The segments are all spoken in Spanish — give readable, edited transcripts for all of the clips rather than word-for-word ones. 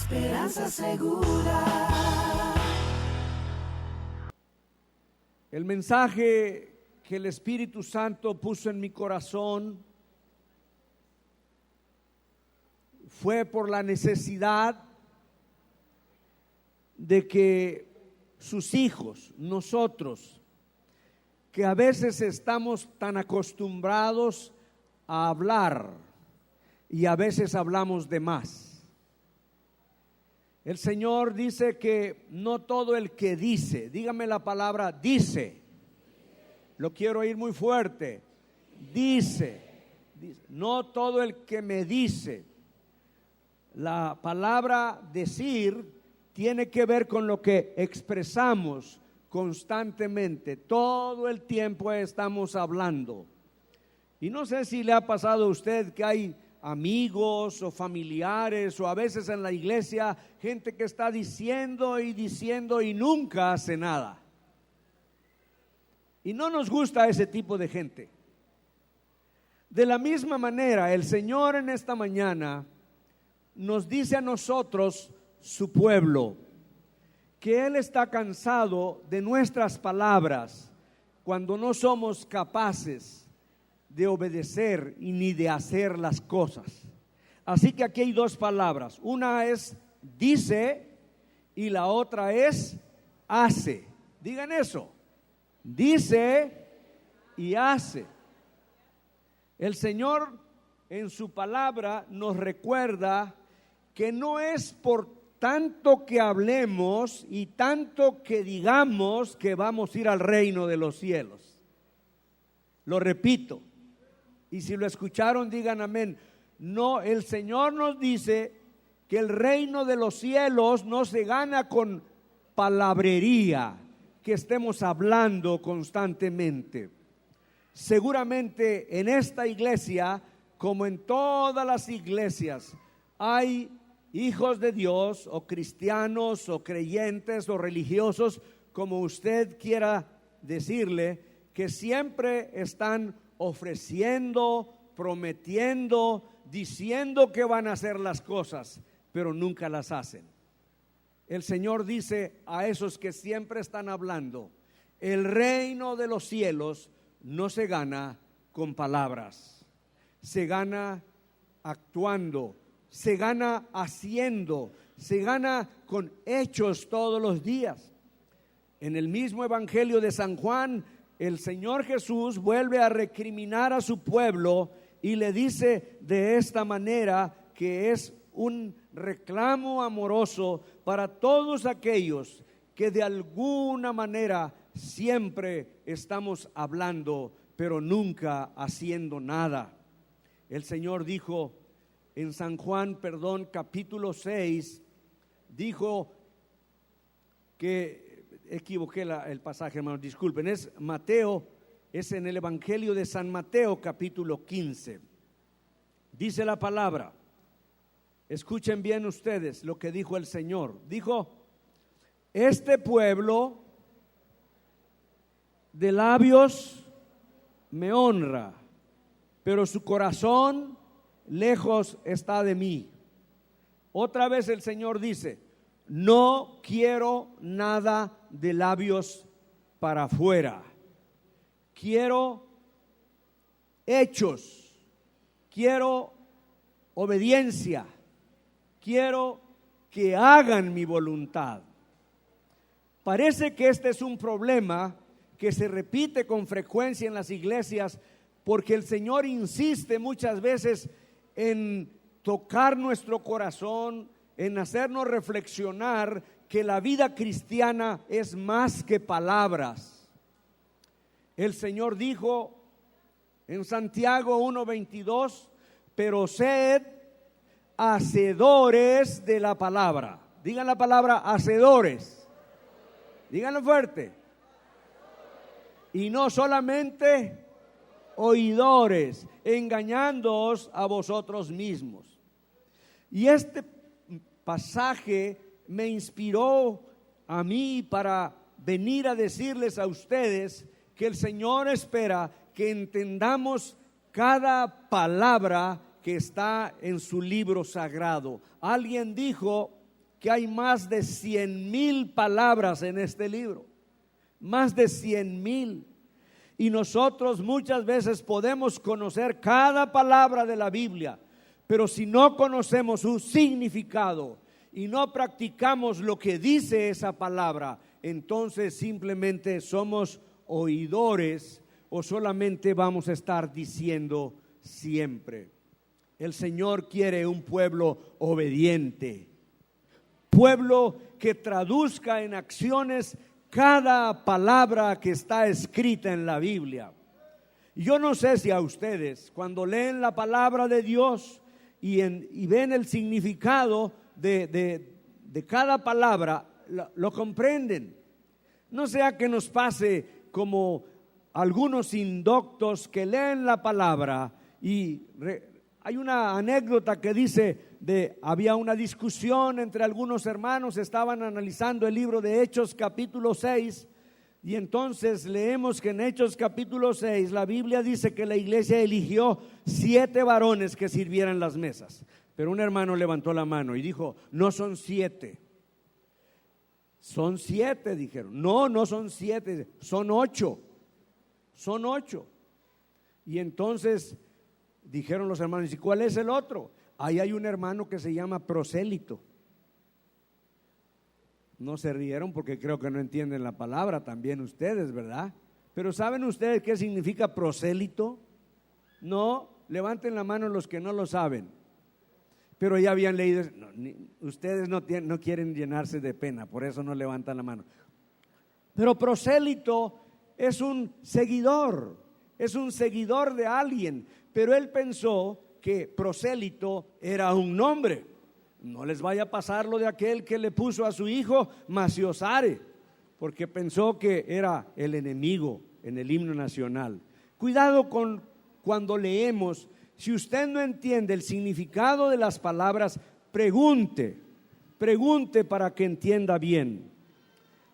Esperanza Segura. El mensaje que el Espíritu Santo puso en mi corazón fue por la necesidad de que sus hijos, nosotros, que a veces estamos tan acostumbrados a hablar y a veces hablamos de más. El Señor dice que no todo el que dice, dígame la palabra dice, lo quiero oír muy fuerte, dice, no todo el que me dice. La palabra decir tiene que ver con lo que expresamos constantemente, todo el tiempo estamos hablando. Y no sé si le ha pasado a usted que hay amigos o familiares o a veces en la iglesia gente que está diciendo y nunca hace nada. Y no nos gusta ese tipo de gente. De la misma manera, el Señor en esta mañana nos dice a nosotros, su pueblo, que Él está cansado de nuestras palabras cuando no somos capaces de obedecer y ni de hacer las cosas. Así que aquí hay dos palabras, una es dice y la otra es hace. Digan eso, dice y hace. El Señor en su palabra nos recuerda que no es por tanto que hablemos y tanto que digamos que vamos a ir al reino de los cielos. Lo repito, y si lo escucharon digan amén. No, el Señor nos dice que el reino de los cielos no se gana con palabrería, que estemos hablando constantemente. Seguramente en esta iglesia, como en todas las iglesias, hay hijos de Dios o cristianos o creyentes o religiosos, como usted quiera decirle, que siempre están ofreciendo, prometiendo, diciendo que van a hacer las cosas, pero nunca las hacen. El Señor dice a esos que siempre están hablando, el reino de los cielos no se gana con palabras, se gana actuando, se gana haciendo, se gana con hechos todos los días. En el mismo Evangelio de San Juan, el Señor Jesús vuelve a recriminar a su pueblo y le dice de esta manera, que es un reclamo amoroso para todos aquellos que de alguna manera siempre estamos hablando, pero nunca haciendo nada. El Señor dijo en San Juan, capítulo 6, dijo que, equivoqué el pasaje, hermanos, disculpen, es Mateo, es en el Evangelio de San Mateo, capítulo 15. Dice la palabra, escuchen bien ustedes lo que dijo el Señor. Dijo, este pueblo de labios me honra, pero su corazón lejos está de mí. Otra vez el Señor dice, no quiero nada de labios para afuera, quiero hechos, quiero obediencia, quiero que hagan mi voluntad. Parece que este es un problema que se repite con frecuencia en las iglesias, porque el Señor insiste muchas veces en tocar nuestro corazón, en hacernos reflexionar que la vida cristiana es más que palabras. El Señor dijo en Santiago 1:22, pero sed hacedores de la palabra. Digan la palabra hacedores. Díganlo fuerte. Y no solamente oidores, engañándoos a vosotros mismos. Y este pasaje me inspiró a mí para venir a decirles a ustedes que el Señor espera que entendamos cada palabra que está en su libro sagrado. Alguien dijo que hay más de 100,000 palabras en este libro, más de 100,000. Y nosotros muchas veces podemos conocer cada palabra de la Biblia, pero si no conocemos su significado y no practicamos lo que dice esa palabra, entonces simplemente somos oidores o solamente vamos a estar diciendo siempre. El Señor quiere un pueblo obediente, pueblo que traduzca en acciones cada palabra que está escrita en la Biblia. Yo no sé si a ustedes, cuando leen la palabra de Dios y ven el significado de cada palabra, lo comprenden. No sea que nos pase como algunos indoctos que leen la palabra y hay una anécdota que dice había una discusión entre algunos hermanos, estaban analizando el libro de Hechos capítulo 6 y entonces leemos que en Hechos capítulo 6 la Biblia dice que la iglesia eligió 7 varones que sirvieran las mesas, pero un hermano levantó la mano y dijo: no son 7, son 7, dijeron. No son 7, son 8, son 8. Y entonces dijeron los hermanos: ¿y cuál es el otro? Ahí hay un hermano que se llama prosélito. No se rieron porque creo que no entienden la palabra también ustedes, ¿verdad? Pero ¿saben ustedes qué significa prosélito? No, levanten la mano los que no lo saben. Pero ya habían leído, ustedes no quieren llenarse de pena, por eso no levantan la mano. Pero prosélito es un seguidor de alguien, pero él pensó que prosélito era un nombre. No les vaya a pasar lo de aquel que le puso a su hijo Maciosare, porque pensó que era el enemigo en el himno nacional. Cuidado con cuando leemos. Si usted no entiende el significado de las palabras, pregunte para que entienda bien.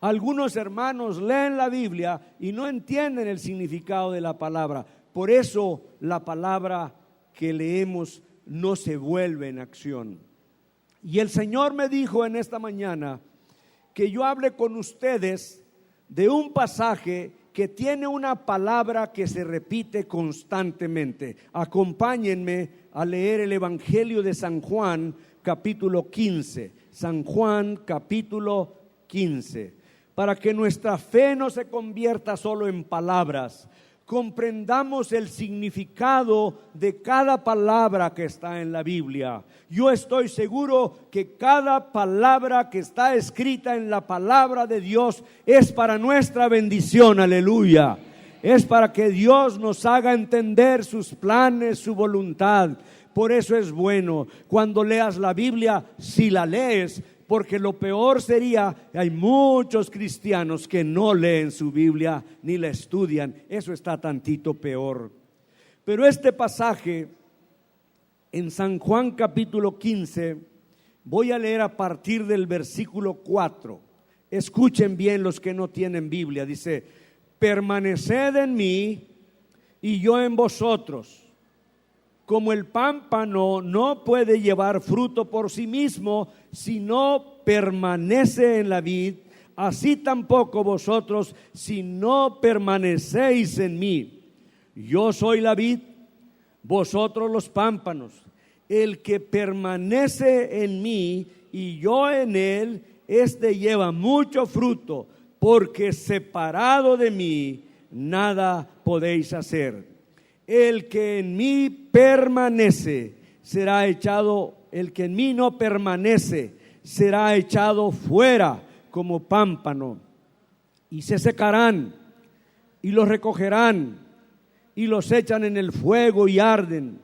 Algunos hermanos leen la Biblia y no entienden el significado de la palabra. Por eso la palabra que leemos no se vuelve en acción. Y el Señor me dijo en esta mañana que yo hable con ustedes de un pasaje que tiene una palabra que se repite constantemente. Acompáñenme a leer el Evangelio de San Juan, capítulo 15. San Juan, capítulo 15. Para que nuestra fe no se convierta solo en palabras, comprendamos el significado de cada palabra que está en la Biblia. Yo estoy seguro que cada palabra que está escrita en la palabra de Dios es para nuestra bendición, aleluya. Es para que Dios nos haga entender sus planes, su voluntad. Por eso es bueno cuando leas la Biblia, si la lees, porque lo peor sería, hay muchos cristianos que no leen su Biblia ni la estudian. Eso está tantito peor. Pero este pasaje en San Juan capítulo 15, voy a leer a partir del versículo 4. Escuchen bien los que no tienen Biblia. Dice: permaneced en mí y yo en vosotros. Como el pámpano no puede llevar fruto por sí mismo si no permanece en la vid, así tampoco vosotros si no permanecéis en mí. Yo soy la vid, vosotros los pámpanos. El que permanece en mí y yo en él, este lleva mucho fruto, porque separado de mí nada podéis hacer. El que en mí permanece será echado, el que en mí no permanece será echado fuera como pámpano, y se secarán, y los recogerán, y los echan en el fuego y arden.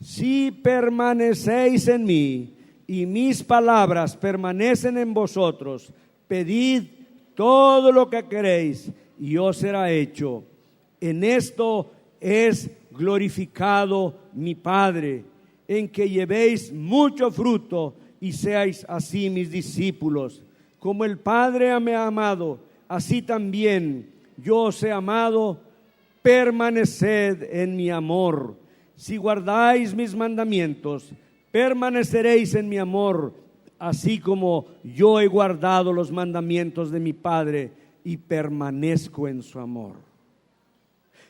Si permanecéis en mí, y mis palabras permanecen en vosotros, pedid todo lo que queréis, y os será hecho. En esto es glorificado mi Padre, en que llevéis mucho fruto y seáis así mis discípulos. Como el Padre me ha amado, así también yo os he amado. Permaneced en mi amor. Si guardáis mis mandamientos, permaneceréis en mi amor, así como yo he guardado los mandamientos de mi Padre y permanezco en su amor.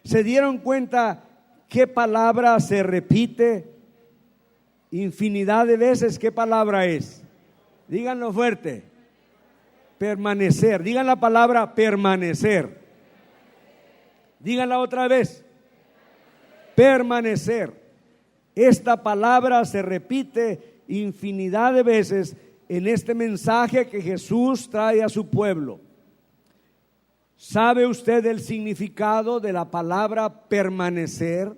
¿Se dieron cuenta qué palabra se repite infinidad de veces? ¿Qué palabra es? Díganlo fuerte. Permanecer. Digan la palabra permanecer. Díganla otra vez. Permanecer. Esta palabra se repite infinidad de veces en este mensaje que Jesús trae a su pueblo. ¿Sabe usted el significado de la palabra permanecer?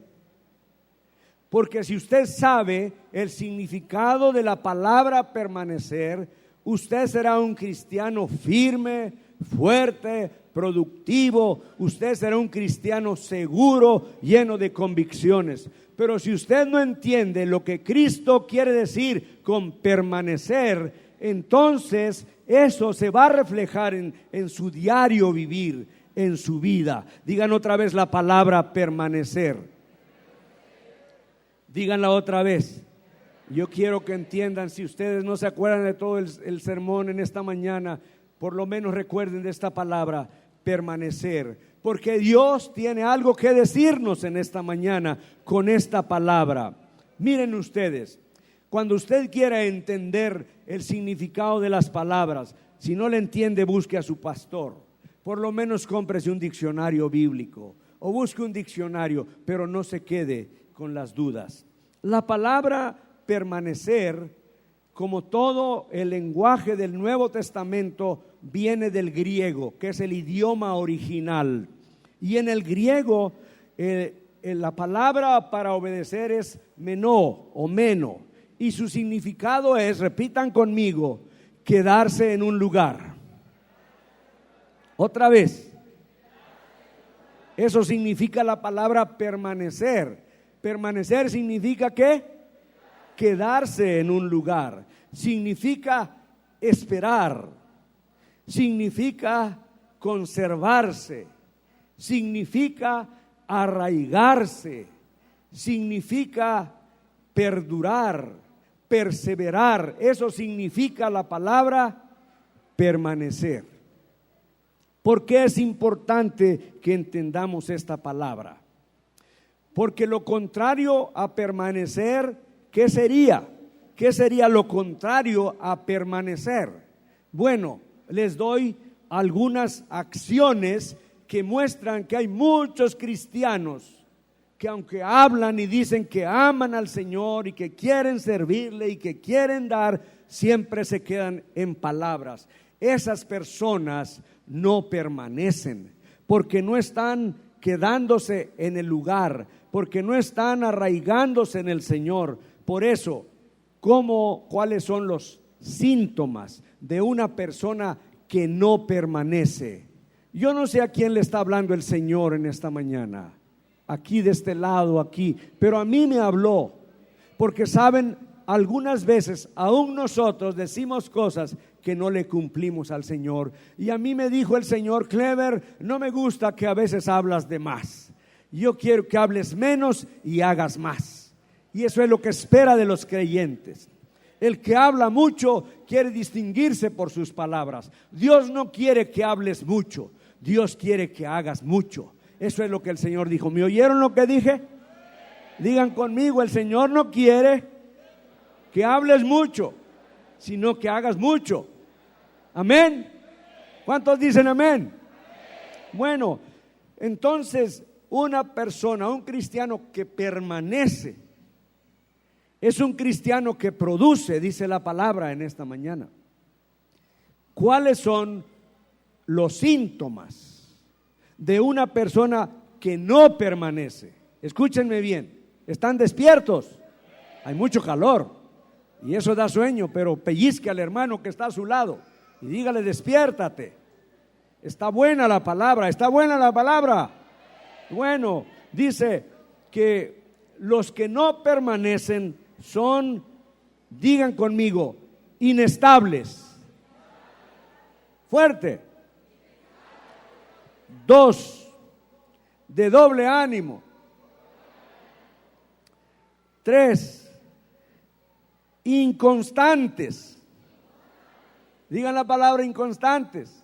Porque si usted sabe el significado de la palabra permanecer, usted será un cristiano firme, fuerte, productivo. Usted será un cristiano seguro, lleno de convicciones. Pero si usted no entiende lo que Cristo quiere decir con permanecer, entonces eso se va a reflejar en su diario vivir, en su vida. Digan otra vez la palabra permanecer. Díganla otra vez. Yo quiero que entiendan, si ustedes no se acuerdan de todo el sermón en esta mañana, por lo menos recuerden de esta palabra, permanecer. Porque Dios tiene algo que decirnos en esta mañana con esta palabra. Miren ustedes, cuando usted quiera entender el significado de las palabras, si no le entiende, busque a su pastor. Por lo menos cómprese un diccionario bíblico o busque un diccionario, pero no se quede con las dudas. La palabra permanecer, como todo el lenguaje del Nuevo Testamento, viene del griego, que es el idioma original. Y en el griego la palabra para obedecer es menó o meno, y su significado es, repitan conmigo, quedarse en un lugar. Otra vez, eso significa la palabra permanecer. Permanecer significa ¿qué? Quedarse en un lugar. Significa esperar. Significa conservarse. Significa arraigarse. Significa perdurar, perseverar. Eso significa la palabra permanecer. ¿Por qué es importante que entendamos esta palabra? Porque lo contrario a permanecer, ¿qué sería? ¿Qué sería lo contrario a permanecer? Bueno, les doy algunas acciones que muestran que hay muchos cristianos que, aunque hablan y dicen que aman al Señor y que quieren servirle y que quieren dar, siempre se quedan en palabras. Esas personas no permanecen porque no están quedándose en el lugar, porque no están arraigándose en el Señor. Por eso, ¿cuáles son los síntomas de una persona que no permanece? Yo no sé a quién le está hablando el Señor en esta mañana, aquí de este lado, aquí, pero a mí me habló, porque saben, algunas veces aún nosotros decimos cosas que no le cumplimos al Señor. Y a mí me dijo el Señor: Clever, no me gusta que a veces hablas de más. Yo quiero que hables menos y hagas más. Y eso es lo que espera de los creyentes. El que habla mucho quiere distinguirse por sus palabras. Dios no quiere que hables mucho, Dios quiere que hagas mucho. Eso es lo que el Señor dijo. ¿Me oyeron lo que dije? Digan conmigo: el Señor no quiere que hables mucho, sino que hagas mucho. Amén. ¿Cuántos dicen amén? Bueno, entonces una persona, un cristiano que permanece, es un cristiano que produce, dice la palabra en esta mañana. ¿Cuáles son los síntomas de una persona que no permanece? Escúchenme bien, ¿están despiertos? Hay mucho calor y eso da sueño, pero pellizque al hermano que está a su lado y dígale: despiértate. Está buena la palabra, está buena la palabra. Bueno, dice que los que no permanecen son, digan conmigo, inestables. Fuerte. 2, de doble ánimo. 3, inconstantes. Digan la palabra inconstantes.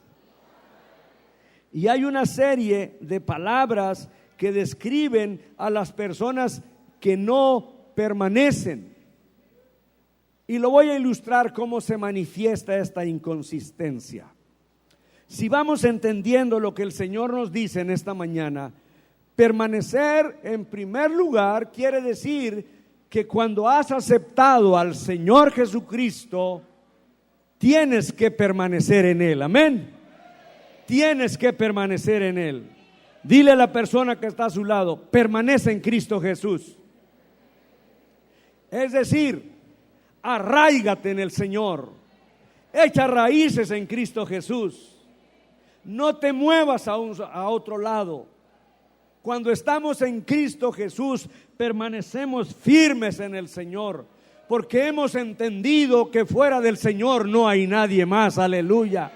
Y hay una serie de palabras que describen a las personas que no permanecen. Y lo voy a ilustrar cómo se manifiesta esta inconsistencia. Si vamos entendiendo lo que el Señor nos dice en esta mañana, permanecer en primer lugar quiere decir que cuando has aceptado al Señor Jesucristo, tienes que permanecer en Él. Amén. Tienes que permanecer en Él. Dile a la persona que está a su lado, permanece en Cristo Jesús. Es decir, arráigate en el Señor. Echa raíces en Cristo Jesús. No te muevas a otro lado. Cuando estamos en Cristo Jesús, permanecemos firmes en el Señor, porque hemos entendido que fuera del Señor no hay nadie más. Aleluya.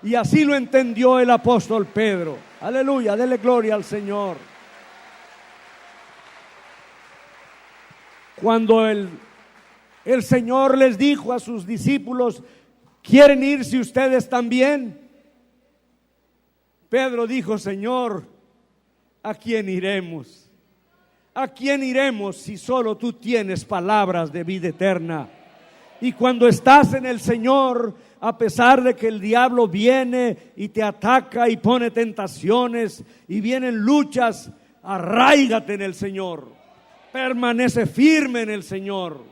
Y así lo entendió el apóstol Pedro. Aleluya, dele gloria al Señor. Cuando el Señor les dijo a sus discípulos, ¿quieren irse ustedes también? Pedro dijo, Señor, ¿a quién iremos? ¿A quién iremos si solo tú tienes palabras de vida eterna? Y cuando estás en el Señor, a pesar de que el diablo viene y te ataca y pone tentaciones y vienen luchas, arráigate en el Señor. Permanece firme en el Señor.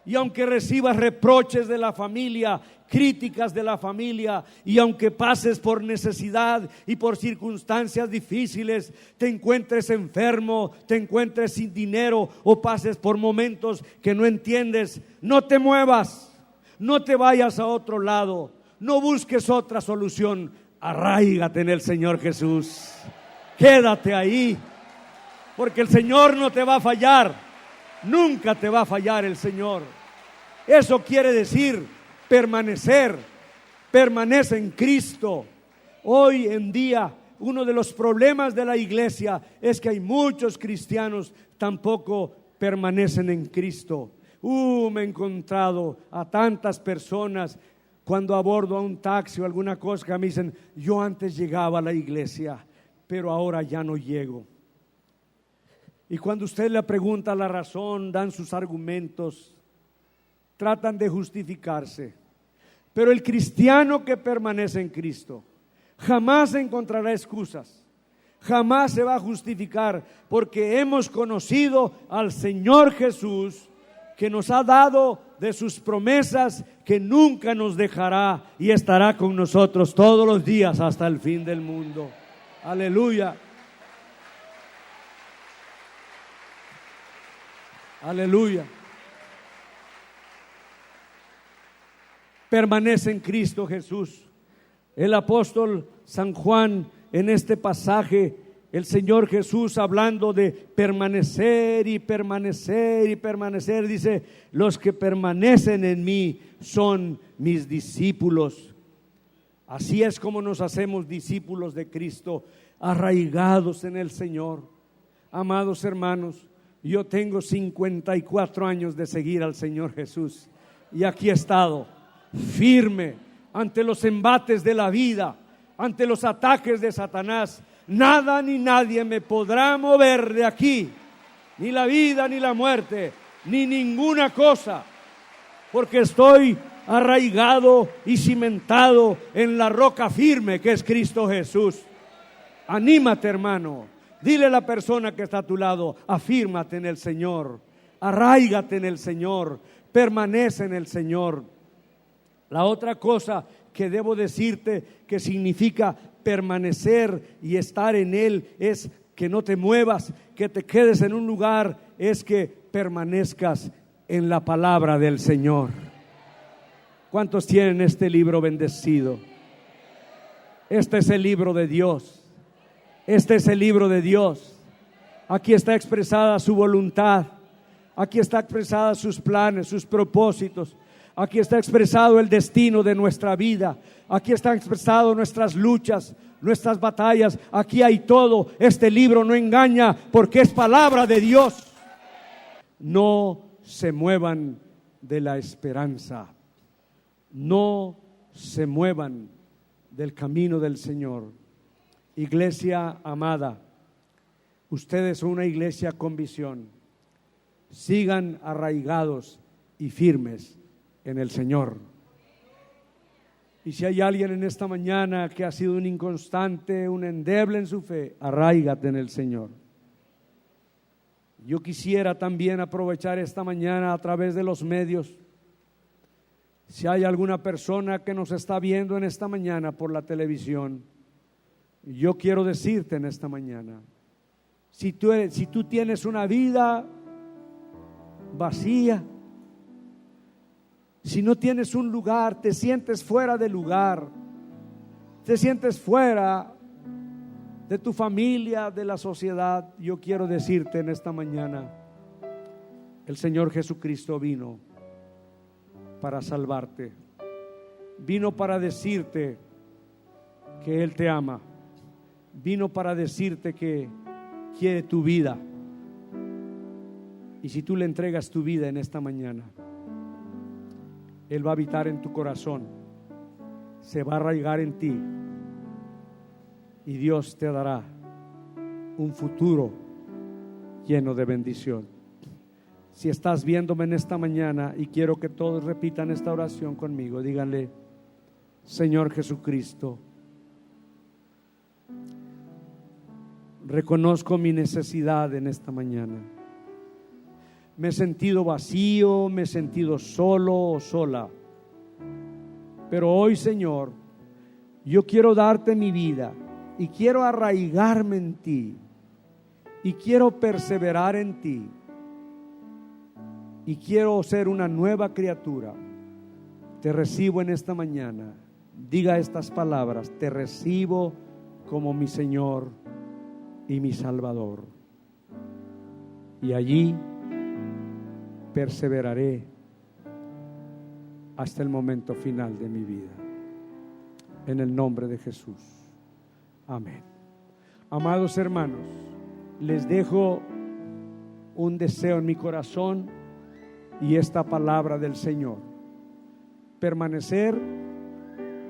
Y aunque recibas reproches de la familia, críticas de la familia, y aunque pases por necesidad y por circunstancias difíciles, te encuentres enfermo, te encuentres sin dinero o pases por momentos que no entiendes, no te muevas, no te vayas a otro lado, no busques otra solución, arráigate en el Señor Jesús. Quédate ahí, porque el Señor no te va a fallar, nunca te va a fallar el Señor. Eso quiere decir permanecer, permanece en Cristo. Hoy en día uno de los problemas de la iglesia es que hay muchos cristianos tampoco permanecen en Cristo. Me he encontrado a tantas personas cuando abordo a un taxi o alguna cosa que me dicen, yo antes llegaba a la iglesia, pero ahora ya no llego. Y cuando usted le pregunta la razón, dan sus argumentos, tratan de justificarse. Pero el cristiano que permanece en Cristo jamás encontrará excusas, jamás se va a justificar, porque hemos conocido al Señor Jesús, que nos ha dado de sus promesas, que nunca nos dejará y estará con nosotros todos los días hasta el fin del mundo. Aleluya. Aleluya. Permanece en Cristo Jesús. El apóstol San Juan, en este pasaje, el Señor Jesús hablando de permanecer y permanecer y permanecer, dice, los que permanecen en mí son mis discípulos. Así es como nos hacemos discípulos de Cristo, arraigados en el Señor. Amados hermanos, yo tengo 54 años de seguir al Señor Jesús y aquí he estado firme ante los embates de la vida, ante los ataques de Satanás. Nada ni nadie me podrá mover de aquí, ni la vida ni la muerte, ni ninguna cosa, porque estoy arraigado y cimentado en la roca firme que es Cristo Jesús. Anímate, hermano. Dile a la persona que está a tu lado, afírmate en el Señor, arráigate en el Señor, permanece en el Señor. La otra cosa que debo decirte que significa permanecer y estar en Él es que no te muevas, que te quedes en un lugar, es que permanezcas en la palabra del Señor. ¿Cuántos tienen este libro bendecido? Este es el libro de Dios. Este es el libro de Dios. Aquí está expresada su voluntad. Aquí está expresada sus planes, sus propósitos. Aquí está expresado el destino de nuestra vida. Aquí están expresadas nuestras luchas, nuestras batallas. Aquí hay todo. Este libro no engaña porque es palabra de Dios. No se muevan de la esperanza. no se muevan del camino del Señor. Iglesia amada, ustedes son una iglesia con visión. Sigan arraigados y firmes en el Señor. Y si hay alguien en esta mañana que ha sido un inconstante, un endeble en su fe, arráigate en el Señor. Yo quisiera también aprovechar esta mañana a través de los medios. Si hay alguna persona que nos está viendo en esta mañana por la televisión, yo quiero decirte en esta mañana, si tú tienes una vida vacía, si no tienes un lugar, te sientes fuera de lugar, te sientes fuera de tu familia, de la sociedad, yo quiero decirte en esta mañana, el Señor Jesucristo vino para salvarte, vino para decirte que Él te ama, vino para decirte que quiere tu vida. Y si tú le entregas tu vida en esta mañana, Él va a habitar en tu corazón, se va a arraigar en ti y Dios te dará un futuro lleno de bendición. Si estás viéndome en esta mañana, y quiero que todos repitan esta oración conmigo, díganle: Señor Jesucristo, reconozco mi necesidad en esta mañana. Me he sentido vacío, me he sentido solo o sola. Pero hoy, Señor, yo quiero darte mi vida y quiero arraigarme en ti y quiero perseverar en ti y quiero ser una nueva criatura. Te recibo en esta mañana. Diga estas palabras: te recibo como mi Señor y mi Salvador. Y allí perseveraré hasta el momento final de mi vida. En el nombre de Jesús. Amén. Amados hermanos, les dejo un deseo en mi corazón y esta palabra del Señor. Permanecer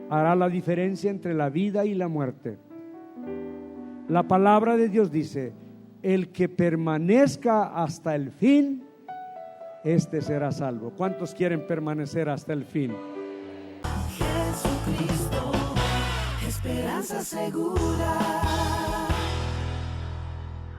hará la diferencia entre la vida y la muerte. La palabra de Dios dice: el que permanezca hasta el fin, este será salvo. ¿Cuántos quieren permanecer hasta el fin? Jesucristo, esperanza segura.